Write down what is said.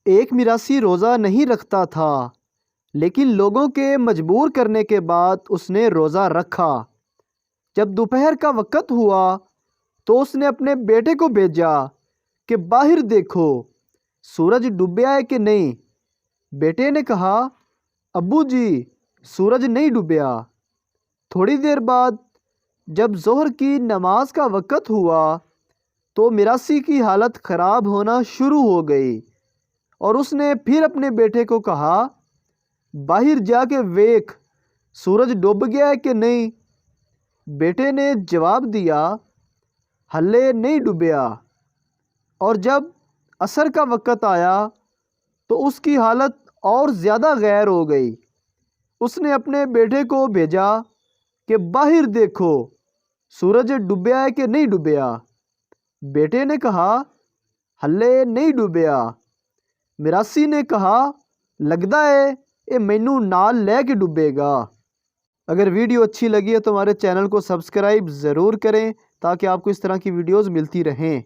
ایک میراثی روزہ نہیں رکھتا تھا، لیکن لوگوں کے مجبور کرنے کے بعد اس نے روزہ رکھا۔ جب دوپہر کا وقت ہوا تو اس نے اپنے بیٹے کو بھیجا کہ باہر دیکھو سورج ڈوبیا ہے کہ نہیں۔ بیٹے نے کہا، ابو جی سورج نہیں ڈوبیا۔ تھوڑی دیر بعد جب ظہر کی نماز کا وقت ہوا تو میراثی کی حالت خراب ہونا شروع ہو گئی اور اس نے پھر اپنے بیٹے کو کہا، باہر جا کے ویکھ سورج ڈوب گیا ہے کہ نہیں۔ بیٹے نے جواب دیا، ہلے نہیں ڈوبیا۔ اور جب عصر کا وقت آیا تو اس کی حالت اور زیادہ غیر ہو گئی۔ اس نے اپنے بیٹے کو بھیجا کہ باہر دیکھو سورج ڈوبیا ہے کہ نہیں ڈوبیا۔ بیٹے نے کہا، ہلے نہیں ڈوبیا۔ میراثی نے کہا، لگدا ہے یہ مینوں نال لے کے ڈوبے گا۔ اگر ویڈیو اچھی لگی ہے تو ہمارے چینل کو سبسکرائب ضرور کریں تاکہ آپ کو اس طرح کی ویڈیوز ملتی رہیں۔